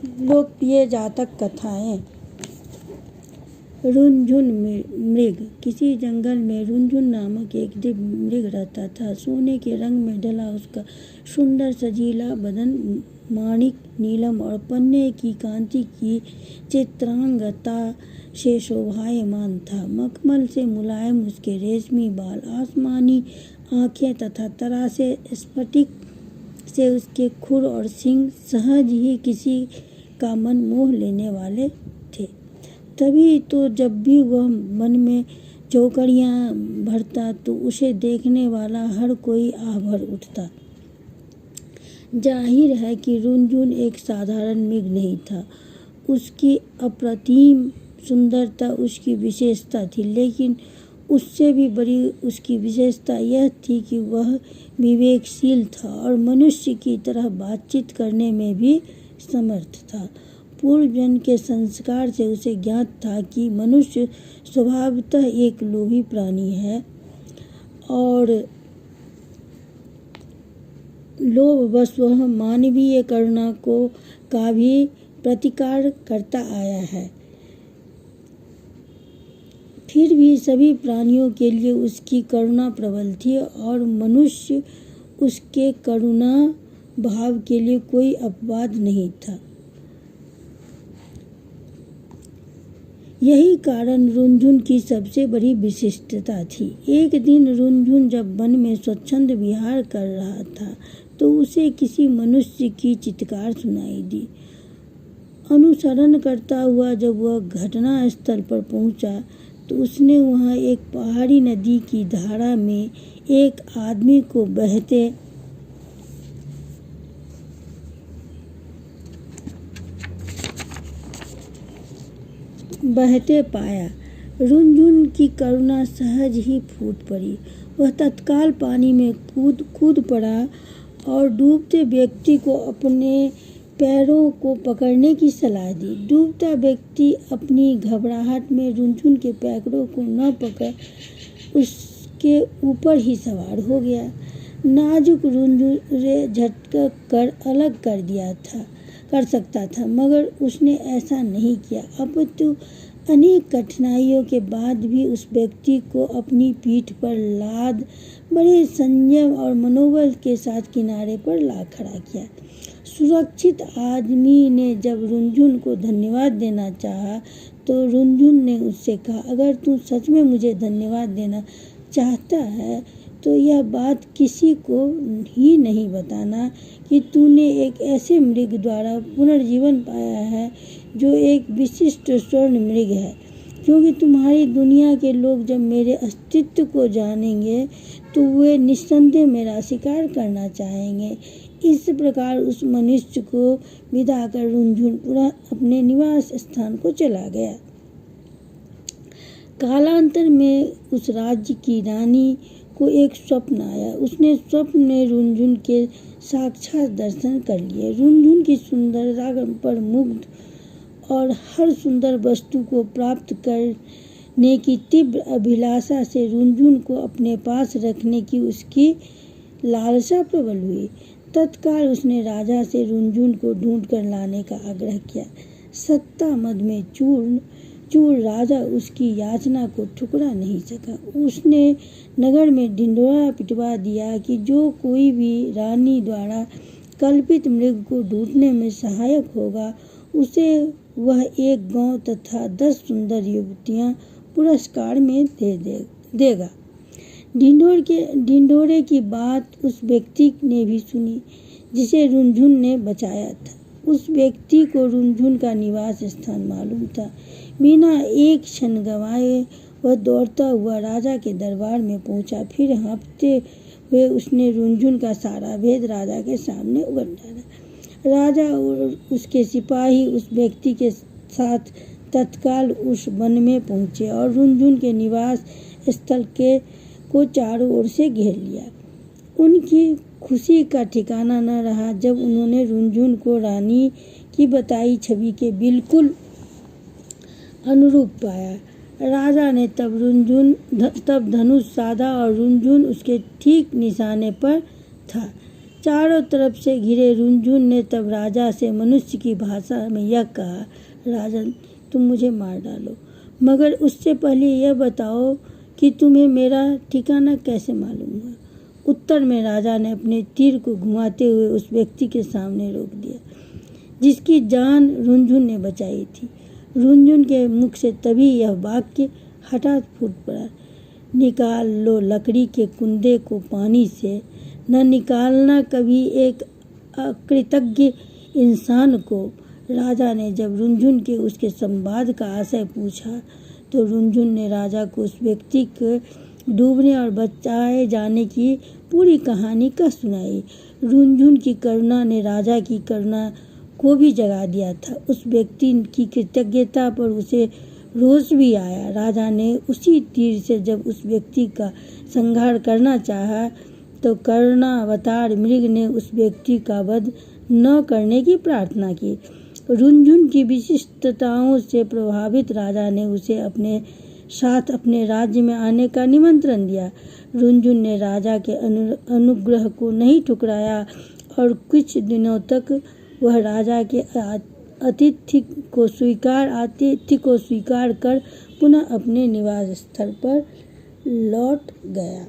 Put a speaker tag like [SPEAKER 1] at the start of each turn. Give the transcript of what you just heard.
[SPEAKER 1] लोकप्रिय जातक कथाएं। रुनझुन मृग। किसी जंगल में रुनझुन नामक एक दिव्य मृग रहता था। सोने के रंग में ढला उसका सुंदर सजीला बदन माणिक, नीलम और पन्ने की कांति की चित्रांगता से शोभायमान था। मखमल से मुलायम उसके रेशमी बाल, आसमानी आंखें तथा तरासे स्फटिक से उसके खुर और सींग सहज ही किसी का मन मोह लेने वाले थे। तभी तो जब भी वह मन में चौकड़ियाँ भरता तो उसे देखने वाला हर कोई आह भर उठता। जाहिर है कि रुनझुन एक साधारण मृग नहीं था। उसकी अप्रतिम सुंदरता उसकी विशेषता थी, लेकिन उससे भी बड़ी उसकी विशेषता यह थी कि वह विवेकशील था और मनुष्य की तरह बातचीत करने में भी समर्थ था। पूर्व जन्म के संस्कार से उसे ज्ञात था कि मनुष्य स्वभावतः एक लोभी प्राणी है और लोभवश वह मानवीय करुणा का भी प्रतिकार करता आया है। फिर भी सभी प्राणियों के लिए उसकी करुणा प्रबल थी और मनुष्य उसके करुणा भाव के लिए कोई अपवाद नहीं था। यही कारण रुनझुन की सबसे बड़ी विशिष्टता थी। एक दिन रुनझुन जब वन में स्वच्छंद विहार कर रहा था तो उसे किसी मनुष्य की चित्कार सुनाई दी। अनुसरण करता हुआ जब वह घटना स्थल पर पहुंचा तो उसने वहां एक पहाड़ी नदी की धारा में एक आदमी को बहते पाया। रुनझुन की करुणा सहज ही फूट पड़ी। वह तत्काल पानी में कूद पड़ा और डूबते व्यक्ति को अपने पैरों को पकड़ने की सलाह दी। डूबता व्यक्ति अपनी घबराहट में रुनझुन के पैरों को न पकड़ उसके ऊपर ही सवार हो गया। नाजुक रुनझुन झटका कर अलग कर सकता था, मगर उसने ऐसा नहीं किया। अपितु अनेक कठिनाइयों के बाद भी उस व्यक्ति को अपनी पीठ पर लाद बड़े संयम और मनोबल के साथ किनारे पर ला खड़ा किया। सुरक्षित आदमी ने जब रुनझुन को धन्यवाद देना चाहा तो रुनझुन ने उससे कहा, अगर तू सच में मुझे धन्यवाद देना चाहता है तो यह बात किसी को ही नहीं बताना कि तूने एक ऐसे मृग द्वारा पुनर्जीवन पाया है जो एक विशिष्ट स्वर्ण मृग है, क्योंकि तुम्हारी दुनिया के लोग जब मेरे अस्तित्व को जानेंगे तो वे निस्संदेह मेरा शिकार करना चाहेंगे। इस प्रकार उस मनुष्य को विदा कर रुनझुन पुनः अपने निवास स्थान को चला गया। कालांतर में उस राज्य की रानी को एक स्वप्न आया। उसने स्वप्न में रुनझुन के साक्षात दर्शन कर लिए। रुनझुन की सुंदरता पर मुग्ध और हर सुंदर वस्तु को प्राप्त करने की तीव्र अभिलाषा से रुनझुन को अपने पास रखने की उसकी लालसा प्रबल हुई। तत्काल उसने राजा से रुनझुन को ढूंढ कर लाने का आग्रह किया। सत्ता मद में चूर राजा उसकी याचना को ठुकरा नहीं सका। उसने नगर में ढिंढोरा पिटवा दिया कि जो कोई भी रानी द्वारा कल्पित मृग को ढूंढने में सहायक होगा उसे वह एक गांव तथा 10 सुंदर युवतियां पुरस्कार में देगा। ढिंढोरे की बात उस व्यक्ति ने भी सुनी जिसे रुनझुन ने बचाया था। उस व्यक्ति को रुनझुन का निवास स्थान मालूम था। बिना एक क्षण गंवाए वह दौड़ता हुआ राजा के दरबार में पहुंचा। फिर हाँफते हुए उसने रुनझुन का सारा भेद राजा के सामने उगल डाला। राजा और उसके सिपाही उस व्यक्ति के साथ तत्काल उस वन में पहुंचे और रुनझुन के निवास स्थल को चारों ओर से घेर लिया। उनकी खुशी का ठिकाना न रहा जब उन्होंने रुनझुन को रानी की बताई छवि के बिल्कुल अनुरूप पाया। राजा ने तब धनुष साधा और रुनझुन उसके ठीक निशाने पर था। चारों तरफ से घिरे रुनझुन ने तब राजा से मनुष्य की भाषा में यह कहा, राजन, तुम मुझे मार डालो, मगर उससे पहले यह बताओ कि तुम्हें मेरा ठिकाना कैसे मालूम हुआ। उत्तर में राजा ने अपने तीर को घुमाते हुए उस व्यक्ति के सामने रोक दिया जिसकी जान रुनझुन ने बचाई थी। रुनझुन के मुख से तभी यह वाक्य हठात फूट पड़ा, निकाल लो लकड़ी के कुंदे को पानी से, न निकालना कभी एक अकृतज्ञ इंसान को। राजा ने जब रुनझुन के उसके संवाद का आशय पूछा तो रुनझुन ने राजा को उस व्यक्ति के डूबने और बचाए जाने की पूरी कहानी कह सुनाई। रुनझुन की करुणा ने राजा की करुणा को भी जगा दिया था। उस व्यक्ति की कृतज्ञता पर उसे रोष भी आया। राजा ने उसी तीर से जब उस व्यक्ति का संहार करना चाहा तो करुणावतार मृग ने उस व्यक्ति का वध न करने की प्रार्थना की। रुनझुन की विशिष्टताओं से प्रभावित राजा ने उसे अपने साथ अपने राज्य में आने का निमंत्रण दिया। रुनझुन ने राजा के अनुग्रह को नहीं ठुकराया और कुछ दिनों तक वह राजा के आतिथ्य को स्वीकार कर पुनः अपने निवास स्थल पर लौट गया।